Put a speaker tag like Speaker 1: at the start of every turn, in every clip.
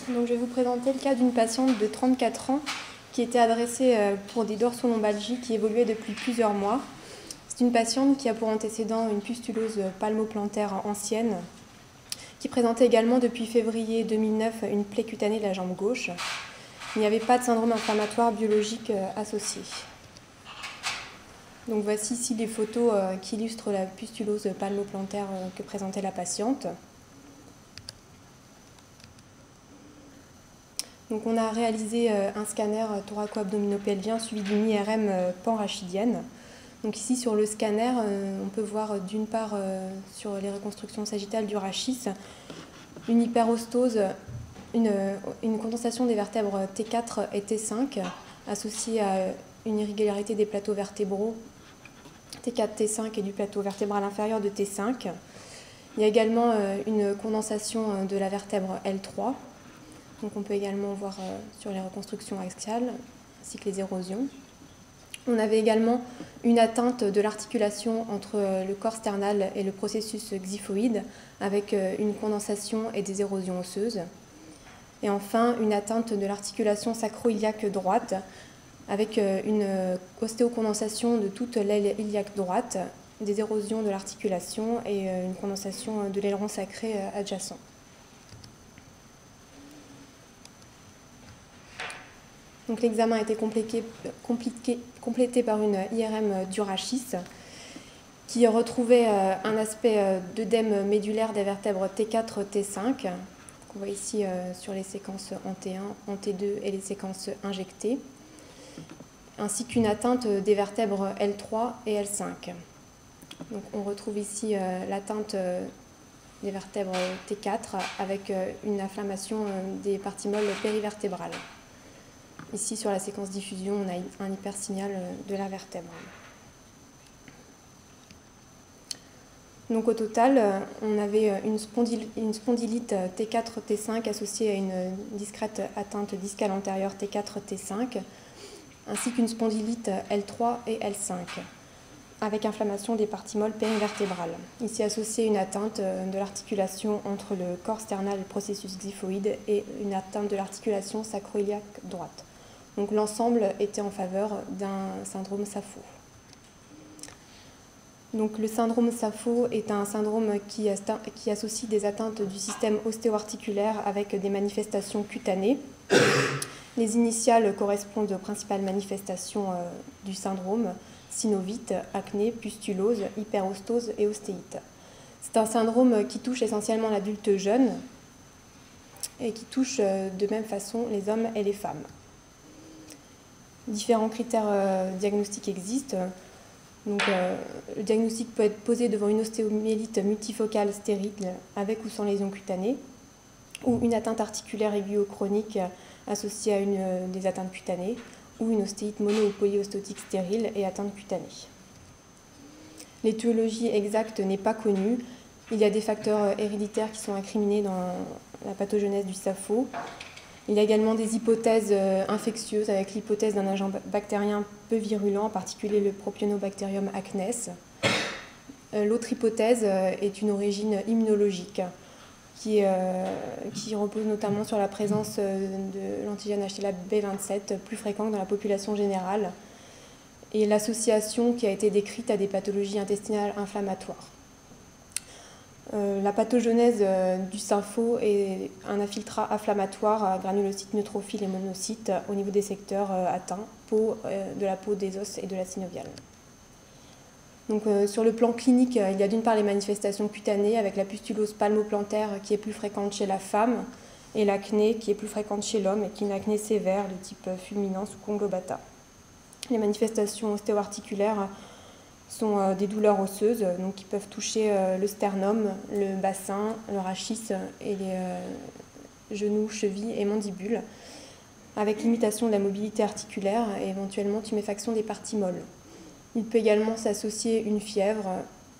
Speaker 1: Donc, je vais vous présenter le cas d'une patiente de 34 ans qui était adressée pour des dorsolombalgies qui évoluaient depuis plusieurs mois. C'est une patiente qui a pour antécédent une pustulose palmoplantaire ancienne, qui présentait également depuis février 2009 une plaie cutanée de la jambe gauche. Il n'y avait pas de syndrome inflammatoire biologique associé. Donc voici ici les photos qui illustrent la pustulose palmoplantaire que présentait la patiente. Donc on a réalisé un scanner thoraco-abdominopelvien suivi d'une IRM panrachidienne. Donc ici sur le scanner, on peut voir d'une part sur les reconstructions sagittales du rachis une hyperostose, une condensation des vertèbres T4 et T5 associée à une irrégularité des plateaux vertébraux T4, T5 et du plateau vertébral inférieur de T5. Il y a également une condensation de la vertèbre L3. Donc on peut également voir sur les reconstructions axiales ainsi que les érosions. On avait également une atteinte de l'articulation entre le corps sternal et le processus xiphoïde avec une condensation et des érosions osseuses. Et enfin, une atteinte de l'articulation sacro-iliaque droite avec une ostéocondensation de toute l'aile iliaque droite, des érosions de l'articulation et une condensation de l'aileron sacré adjacent. Donc l'examen a été complété par une IRM du rachis qui retrouvait un aspect d'œdème médulaire des vertèbres T4, T5, qu'on voit ici sur les séquences en T1, en T2 et les séquences injectées, ainsi qu'une atteinte des vertèbres L3 et L5. Donc on retrouve ici l'atteinte des vertèbres T4 avec une inflammation des parties molles périvertébrales. Ici, sur la séquence diffusion, on a un hypersignal de la vertèbre. Donc au total, on avait une spondylite T4-T5 associée à une discrète atteinte discale antérieure T4-T5, ainsi qu'une spondylite L3 et L5, avec inflammation des parties molles périvertébrales. Ici associée une atteinte de l'articulation entre le corps sternal et le processus xiphoïde et une atteinte de l'articulation sacro-iliaque droite. Donc l'ensemble était en faveur d'un syndrome SAPHO. Donc le syndrome SAPHO est un syndrome qui associe des atteintes du système ostéo-articulaire avec des manifestations cutanées. Les initiales correspondent aux principales manifestations du syndrome: synovite, acné, pustulose, hyperostose et ostéite. C'est un syndrome qui touche essentiellement l'adulte jeune et qui touche de même façon les hommes et les femmes. Différents critères diagnostiques existent. Donc, le diagnostic peut être posé devant une ostéomyélite multifocale stérile avec ou sans lésion cutanée, ou une atteinte articulaire aiguë ou chronique associée à des atteintes cutanées, ou une ostéite mono- ou polyostéotique stérile et atteinte cutanée. L'étiologie exacte n'est pas connue. Il y a des facteurs héréditaires qui sont incriminés dans la pathogenèse du SAPHO. Il y a également des hypothèses infectieuses avec l'hypothèse d'un agent bactérien peu virulent, en particulier le Propionobacterium acnes. L'autre hypothèse est une origine immunologique qui repose notamment sur la présence de l'antigène HLA B27 plus fréquent dans la population générale et l'association qui a été décrite à des pathologies intestinales inflammatoires. La pathogenèse du SAPHO est un infiltrat inflammatoire à granulocytes, neutrophiles et monocytes au niveau des secteurs atteints, de la peau, des os et de la synoviale. Donc, sur le plan clinique, il y a d'une part les manifestations cutanées avec la pustulose palmoplantaire qui est plus fréquente chez la femme et l'acné qui est plus fréquente chez l'homme et qui est une acné sévère de type fulminance ou conglobata. Les manifestations ostéo-articulaires sont des douleurs osseuses donc qui peuvent toucher le sternum, le bassin, le rachis et les genoux, chevilles et mandibules, avec limitation de la mobilité articulaire et éventuellement tuméfaction des parties molles. Il peut également s'associer une fièvre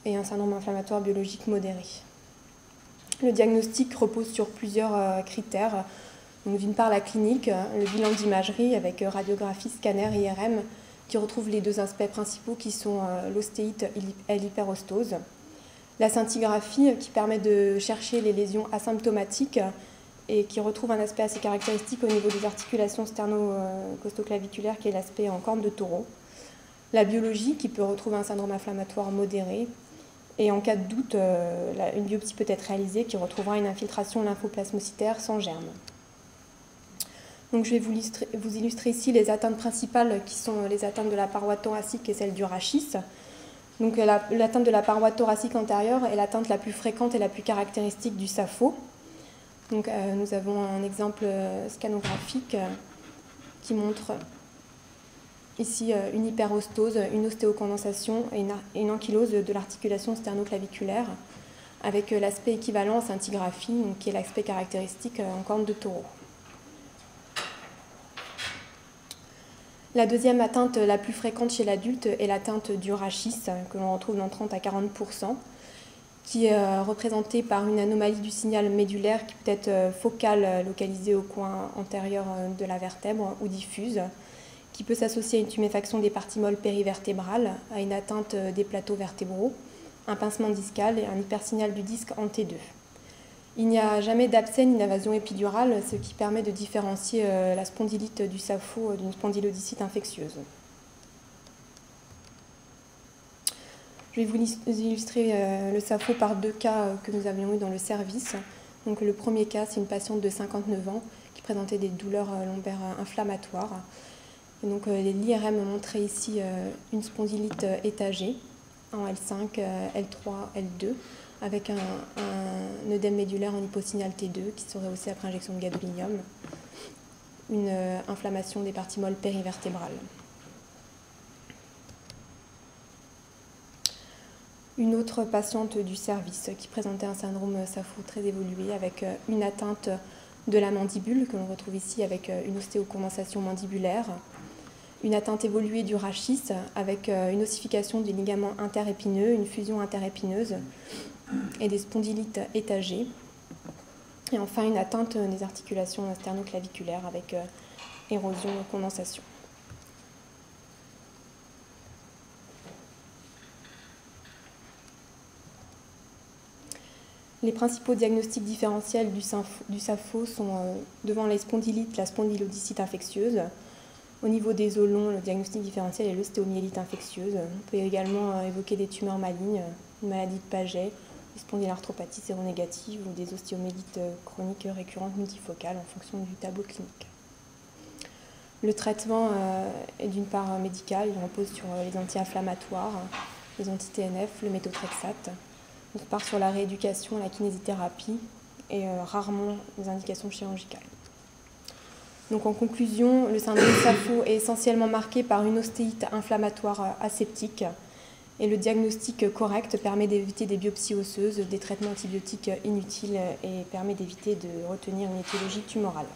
Speaker 1: et un syndrome inflammatoire biologique modéré. Le diagnostic repose sur plusieurs critères. Donc, d'une part, la clinique, le bilan d'imagerie avec radiographie, scanner, IRM, qui retrouve les deux aspects principaux qui sont l'ostéite et l'hyperostose. La scintigraphie qui permet de chercher les lésions asymptomatiques et qui retrouve un aspect assez caractéristique au niveau des articulations sterno-costoclaviculaires, qui est l'aspect en corne de taureau. La biologie, qui peut retrouver un syndrome inflammatoire modéré. Et en cas de doute, une biopsie peut être réalisée qui retrouvera une infiltration lymphoplasmocytaire sans germe. Donc, je vais vous illustrer ici les atteintes principales qui sont les atteintes de la paroi thoracique et celle du rachis. Donc, l'atteinte de la paroi thoracique antérieure est l'atteinte la plus fréquente et la plus caractéristique du SAPHO. Donc, nous avons un exemple scanographique qui montre ici une hyperostose, une ostéocondensation et une ankylose de l'articulation sternoclaviculaire avec l'aspect équivalent en scintigraphie, qui est l'aspect caractéristique en corne de taureau. La deuxième atteinte la plus fréquente chez l'adulte est l'atteinte du rachis, que l'on retrouve dans 30 à 40%, qui est représentée par une anomalie du signal médulaire qui peut être focale, localisée au coin antérieur de la vertèbre ou diffuse, qui peut s'associer à une tuméfaction des parties molles périvertébrales, à une atteinte des plateaux vertébraux, un pincement discal et un hypersignal du disque en T2. Il n'y a jamais d'abcès ni d'invasion épidurale, ce qui permet de différencier la spondylite du SAPHO d'une spondylodicite infectieuse. Je vais vous illustrer le SAPHO par deux cas que nous avions eu dans le service. Donc, le premier cas, c'est une patiente de 59 ans qui présentait des douleurs lombaires inflammatoires. Et donc, l'IRM montrait ici une spondylite étagée en L5, L3, L2, avec un œdème médulaire en hyposignal T2 qui serait aussi après injection de gadolinium, une inflammation des parties molles périvertébrales. Une autre patiente du service qui présentait un syndrome SAPHO très évolué avec une atteinte de la mandibule que l'on retrouve ici avec une ostéocondensation mandibulaire, une atteinte évoluée du rachis avec une ossification du ligament interépineux, une fusion interépineuse et des spondylites étagées. Et enfin, une atteinte des articulations sternoclaviculaires avec érosion et condensation. Les principaux diagnostics différentiels du SAPHO sont devant les spondylites, la spondylodicite infectieuse. Au niveau des os longs, le diagnostic différentiel est l'ostéomyélite infectieuse. On peut également évoquer des tumeurs malignes, une maladie de Paget, des spondylarthropathies séronégatives ou des ostéomyélites chroniques récurrentes multifocales en fonction du tableau clinique. Le traitement est d'une part médical, il repose sur les anti-inflammatoires, les anti-TNF, le méthotrexate. D'autre part sur la rééducation, la kinésithérapie et rarement les indications chirurgicales. Donc en conclusion, le syndrome SAPHO est essentiellement marqué par une ostéite inflammatoire aseptique et le diagnostic correct permet d'éviter des biopsies osseuses, des traitements antibiotiques inutiles et permet d'éviter de retenir une étiologie tumorale.